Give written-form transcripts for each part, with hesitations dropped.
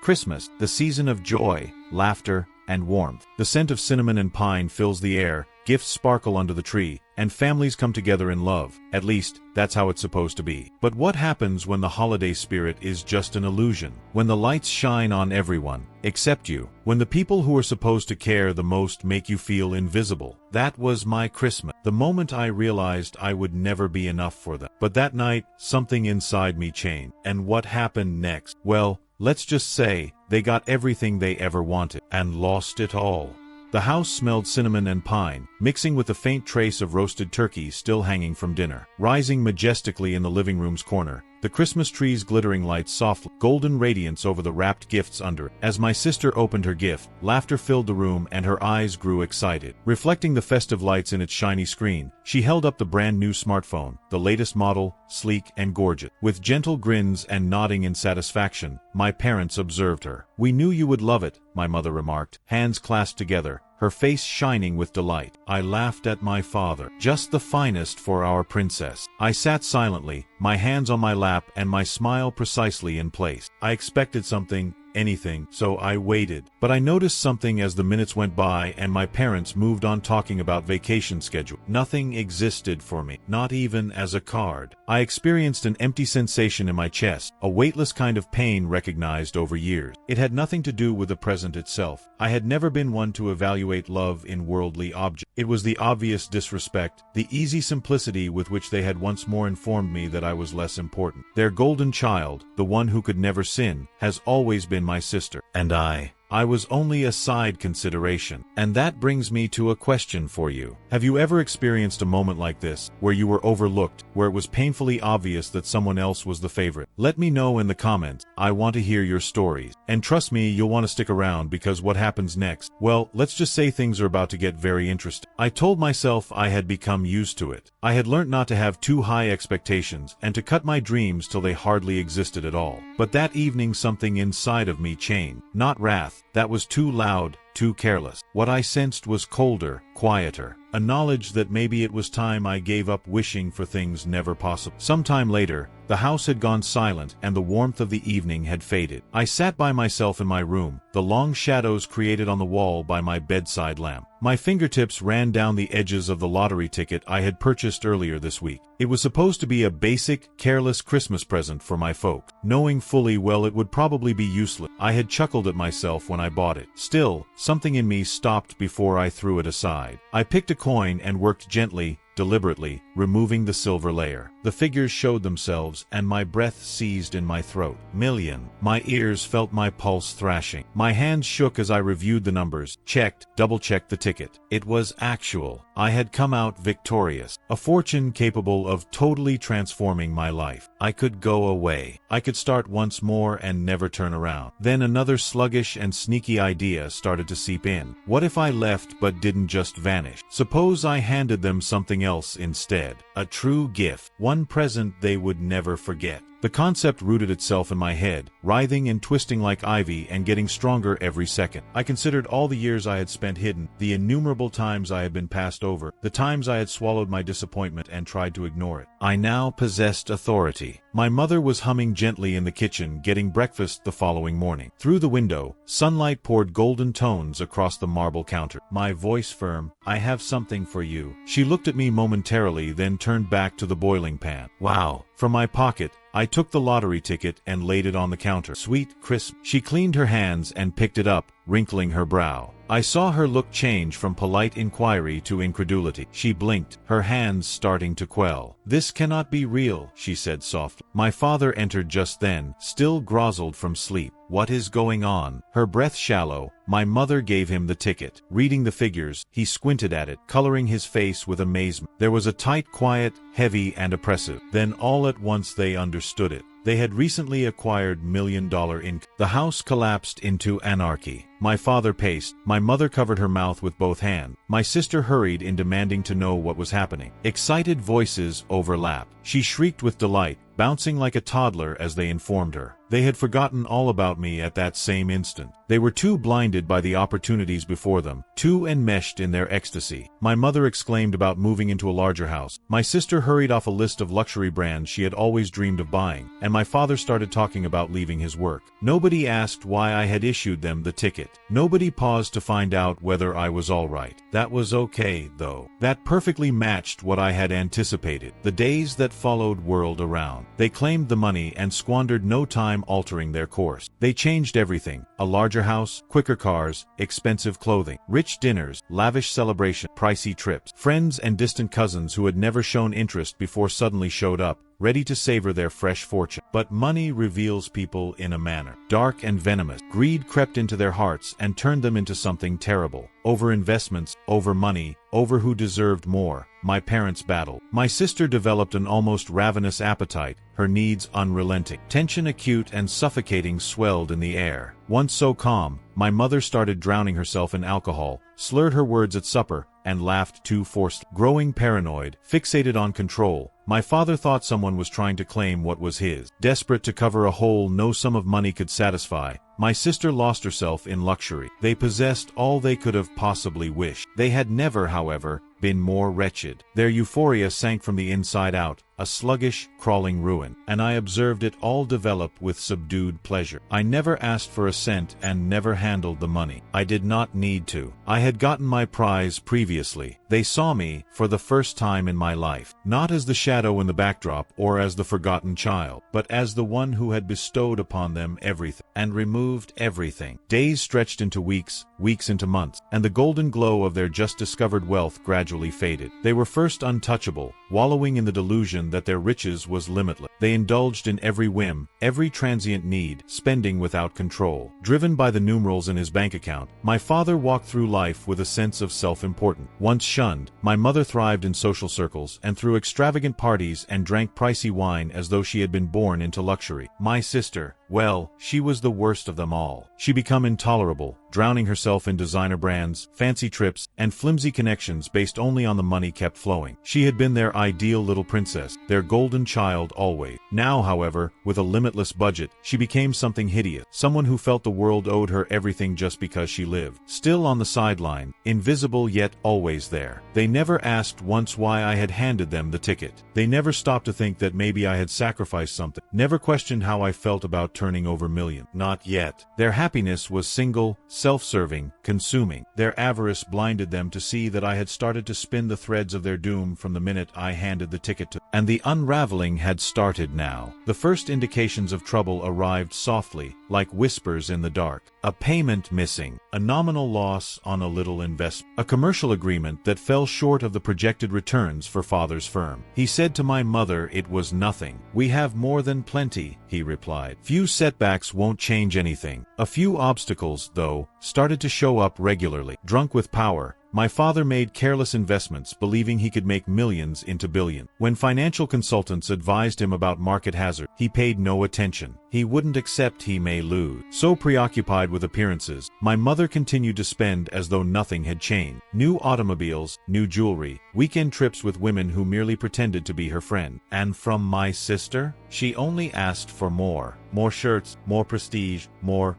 Christmas, the season of joy, laughter, and warmth. The scent of cinnamon and pine fills the air, gifts sparkle under the tree, and families come together in love. At least, that's how it's supposed to be. But what happens when the holiday spirit is just an illusion? When the lights shine on everyone, except you? When the people who are supposed to care the most make you feel invisible? That was my Christmas. The moment I realized I would never be enough for them. But that night, something inside me changed. And what happened next? Well, let's just say, they got everything they ever wanted, and lost it all. The house smelled cinnamon and pine, mixing with the faint trace of roasted turkey still hanging from dinner. Rising majestically in the living room's corner, the Christmas tree's glittering lights softly, golden radiance over the wrapped gifts under it. As my sister opened her gift, laughter filled the room and her eyes grew excited. Reflecting the festive lights in its shiny screen, she held up the brand new smartphone, the latest model, sleek and gorgeous. With gentle grins and nodding in satisfaction, my parents observed her. "We knew you would love it," my mother remarked, hands clasped together, her face shining with delight. I laughed at my father. "Just the finest for our princess." I sat silently, my hands on my lap and my smile precisely in place. I expected something, anything, so I waited. But I noticed something as the minutes went by and my parents moved on talking about vacation schedule. Nothing existed for me, not even as a card. I experienced an empty sensation in my chest, a weightless kind of pain recognized over years. It had nothing to do with the present itself. I had never been one to evaluate love in worldly objects. It was the obvious disrespect, the easy simplicity with which they had once more informed me that I was less important. Their golden child, the one who could never sin, has always been my sister. And I was only a side consideration. And that brings me to a question for you. Have you ever experienced a moment like this, where you were overlooked, where it was painfully obvious that someone else was the favorite? Let me know in the comments. I want to hear your stories. And trust me, you'll want to stick around because what happens next? Well, let's just say things are about to get very interesting. I told myself I had become used to it. I had learned not to have too high expectations and to cut my dreams till they hardly existed at all. But that evening something inside of me changed. Not wrath. That was too loud, too careless. What I sensed was colder, quieter, a knowledge that maybe it was time I gave up wishing for things never possible. Sometime later, the house had gone silent and the warmth of the evening had faded. I sat by myself in my room, the long shadows created on the wall by my bedside lamp. My fingertips ran down the edges of the lottery ticket I had purchased earlier this week. It was supposed to be a basic, careless Christmas present for my folks. Knowing fully well it would probably be useless, I had chuckled at myself when I bought it. Still, something in me stopped before I threw it aside. I picked a coin and worked gently, deliberately, removing the silver layer. The figures showed themselves and my breath seized in my throat. Million. My ears felt my pulse thrashing. My hands shook as I reviewed the numbers, checked, double-checked the ticket. It was actual. I had come out victorious. A fortune capable of totally transforming my life. I could go away. I could start once more and never turn around. Then another sluggish and sneaky idea started to seep in. What if I left but didn't just vanish? Suppose I handed them something else instead. A true gift. One present they would never forget. The concept rooted itself in my head, writhing and twisting like ivy and getting stronger every second. I considered all the years I had spent hidden, the innumerable times I had been passed over, the times I had swallowed my disappointment and tried to ignore it. I now possessed authority. My mother was humming gently in the kitchen, getting breakfast the following morning. Through the window, sunlight poured golden tones across the marble counter. My voice firm, "I have something for you." She looked at me momentarily, then turned back to the boiling pan. Wow. From my pocket, I took the lottery ticket and laid it on the counter. Sweet Christmas. She cleaned her hands and picked it up, wrinkling her brow. I saw her look change from polite inquiry to incredulity. She blinked, her hands starting to quell. "This cannot be real," she said softly. My father entered just then, still groggled from sleep. "What is going on?" Her breath shallow, my mother gave him the ticket. Reading the figures, he squinted at it, coloring his face with amazement. There was a tight quiet, heavy and oppressive. Then all at once they understood it. They had recently acquired $1 million income. The house collapsed into anarchy. My father paced. My mother covered her mouth with both hands. My sister hurried in, demanding to know what was happening. Excited voices overlapped. She shrieked with delight, bouncing like a toddler as they informed her. They had forgotten all about me at that same instant. They were too blinded by the opportunities before them, too enmeshed in their ecstasy. My mother exclaimed about moving into a larger house. My sister hurried off a list of luxury brands she had always dreamed of buying, and my father started talking about leaving his work. Nobody asked why I had issued them the ticket. Nobody paused to find out whether I was all right. That was okay, though. That perfectly matched what I had anticipated. The days that followed whirled around. They claimed the money and squandered no time altering their course. They changed everything: a larger house, quicker cars, expensive clothing, rich dinners, lavish celebration, pricey trips. Friends and distant cousins who had never shown interest before suddenly showed up, ready to savor their fresh fortune. But money reveals people in a manner dark and venomous. Greed crept into their hearts and turned them into something terrible. Over investments, over money, over who deserved more, my parents battled. My sister developed an almost ravenous appetite, her needs unrelenting. Tension acute and suffocating swelled in the air. Once so calm, my mother started drowning herself in alcohol, slurred her words at supper, and laughed too forced. Growing paranoid, fixated on control, my father thought someone was trying to claim what was his. Desperate to cover a hole no sum of money could satisfy, my sister lost herself in luxury. They possessed all they could have possibly wished. They had never, however, been more wretched. Their euphoria sank from the inside out, a sluggish, crawling ruin, and I observed it all develop with subdued pleasure. I never asked for a cent and never handled the money. I did not need to. I had gotten my prize previously. They saw me, for the first time in my life, not as the shadow in the backdrop or as the forgotten child, but as the one who had bestowed upon them everything, and removed everything. Days stretched into weeks, weeks into months, and the golden glow of their just-discovered wealth gradually faded. They were first untouchable, wallowing in the delusion that their riches was limitless. They indulged in every whim, every transient need, spending without control. Driven by the numerals in his bank account, my father walked through life with a sense of self-importance. Once shunned, my mother thrived in social circles and threw extravagant parties and drank pricey wine as though she had been born into luxury. My sister, well, she was the worst of them all. She became intolerable, drowning herself in designer brands, fancy trips, and flimsy connections based only on the money kept flowing. She had been their ideal little princess, their golden child always. Now, however, with a limitless budget, she became something hideous, someone who felt the world owed her everything just because she lived. Still on the sideline, invisible yet always there. They never asked once why I had handed them the ticket. They never stopped to think that maybe I had sacrificed something. Never questioned how I felt about turning over millions. Not yet. Their happiness was single, self-serving, consuming. Their avarice blinded them to see that I had started to spin the threads of their doom from the minute I handed the ticket to them. And the unraveling had started now. The first indications of trouble arrived softly, like whispers in the dark. A payment missing, a nominal loss on a little investment, a commercial agreement that fell short of the projected returns for father's firm. He said to my mother it was nothing. "We have more than plenty," he replied. "Few setbacks won't change anything." A few obstacles, though, started to show up regularly. Drunk with power, my father made careless investments, believing he could make millions into billions. When financial consultants advised him about market hazard, he paid no attention. He wouldn't accept he may lose. So preoccupied with appearances, my mother continued to spend as though nothing had changed. New automobiles, new jewelry, weekend trips with women who merely pretended to be her friend. And from my sister, she only asked for more. More shirts, more prestige, more.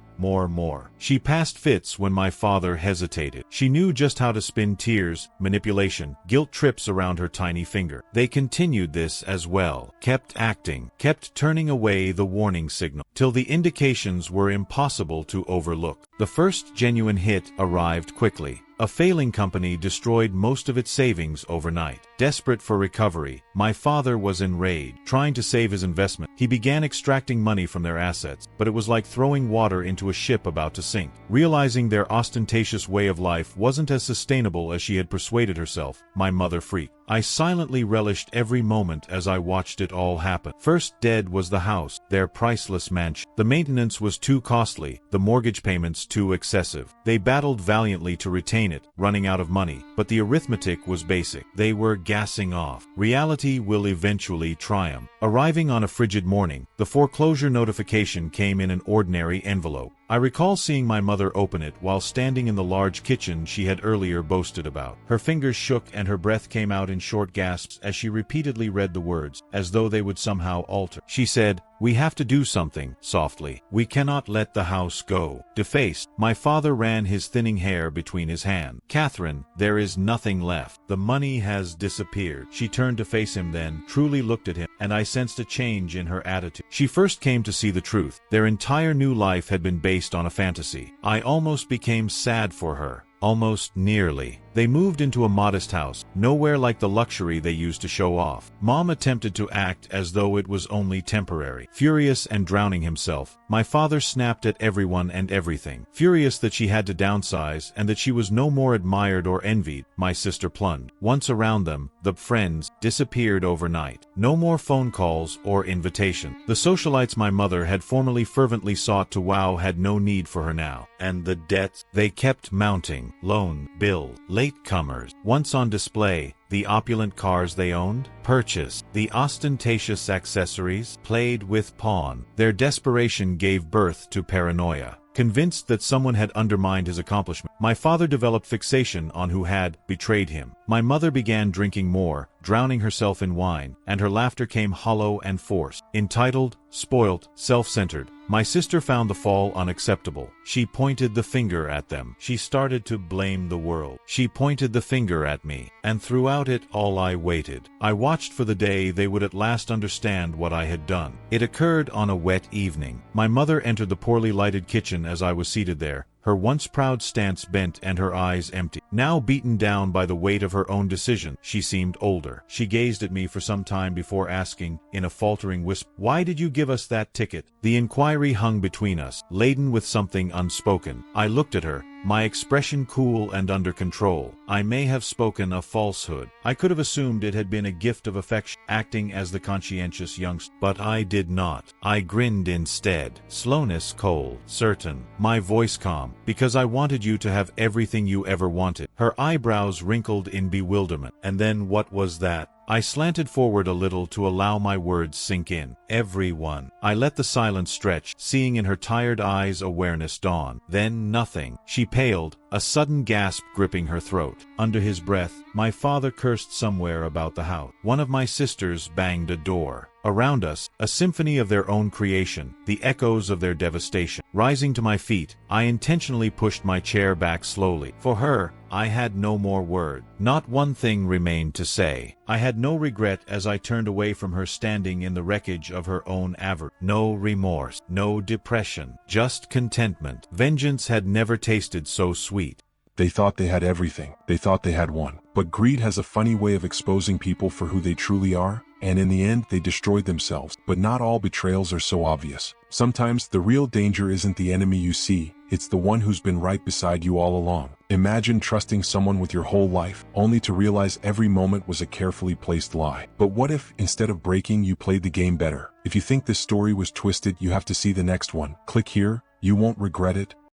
She passed fits when my father hesitated. She knew just how to spin tears, manipulation, guilt trips around her tiny finger. They continued this as well. Kept acting, kept turning away the warning signal, till the indications were impossible to overlook. The first genuine hit arrived quickly. A failing company destroyed most of its savings overnight. Desperate for recovery, my father was enraged. Trying to save his investment, he began extracting money from their assets, but it was like throwing water into a ship about to sink. Realizing their ostentatious way of life wasn't as sustainable as she had persuaded herself, my mother freaked. I silently relished every moment as I watched it all happen. First dead was the house, their priceless mansion. The maintenance was too costly, the mortgage payments too excessive. They battled valiantly to retain it, running out of money, but the arithmetic was basic. They were gassing off. Reality will eventually triumph. Arriving on a frigid morning, the foreclosure notification came in an ordinary envelope. I recall seeing my mother open it while standing in the large kitchen she had earlier boasted about. Her fingers shook and her breath came out in short gasps as she repeatedly read the words, as though they would somehow alter. She said, "We have to do something," softly. "We cannot let the house go." Defaced, my father ran his thinning hair between his hands. "Catherine, there is nothing left. The money has disappeared." She turned to face him then, truly looked at him, and I sensed a change in her attitude. She first came to see the truth. Their entire new life had been based on a fantasy. I almost became sad for her. Almost nearly. They moved into a modest house, nowhere like the luxury they used to show off. Mom attempted to act as though it was only temporary. Furious and drowning himself, my father snapped at everyone and everything. Furious that she had to downsize and that she was no more admired or envied, my sister plunged. Once around them, the friends disappeared overnight. No more phone calls or invitation. The socialites my mother had formerly fervently sought to wow had no need for her now. And the debts, they kept mounting. Loan, bills, latecomers. Once on display, the opulent cars they owned, purchased, the ostentatious accessories, played with pawn. Their desperation gave birth to paranoia. Convinced that someone had undermined his accomplishment, my father developed fixation on who had betrayed him. My mother began drinking more, drowning herself in wine, and her laughter came hollow and forced. Entitled, spoilt, self-centered, my sister found the fall unacceptable. She pointed the finger at them. She started to blame the world. She pointed the finger at me, and throughout it all I waited. I watched for the day they would at last understand what I had done. It occurred on a wet evening. My mother entered the poorly lighted kitchen as I was seated there, her once proud stance bent and her eyes empty. Now beaten down by the weight of her own decision, she seemed older. She gazed at me for some time before asking, in a faltering whisper, "Why did you give us that ticket?" The inquiry hung between us, laden with something unspoken. I looked at her, my expression cool and under control. I may have spoken a falsehood. I could have assumed it had been a gift of affection, acting as the conscientious youngster. But I did not. I grinned instead. Slowness cold, certain, my voice calm, "Because I wanted you to have everything you ever wanted." Her eyebrows wrinkled in bewilderment. And then what was that? I slanted forward a little to allow my words sink in. Everyone. I let the silence stretch, seeing in her tired eyes awareness dawn. Then nothing. She paled, a sudden gasp gripping her throat. Under his breath, my father cursed somewhere about the house. One of my sisters banged a door. Around us, a symphony of their own creation, the echoes of their devastation. Rising to my feet, I intentionally pushed my chair back slowly. For her, I had no more word. Not one thing remained to say. I had no regret as I turned away from her standing in the wreckage of her own avarice. No remorse, no depression, just contentment. Vengeance had never tasted so sweet. They thought they had everything. They thought they had won. But greed has a funny way of exposing people for who they truly are, and in the end they destroyed themselves. But not all betrayals are so obvious. Sometimes the real danger isn't the enemy you see, it's the one who's been right beside you all along. Imagine trusting someone with your whole life, only to realize every moment was a carefully placed lie. But what if, instead of breaking, you played the game better? If you think this story was twisted, you have to see the next one. Click here, you won't regret it.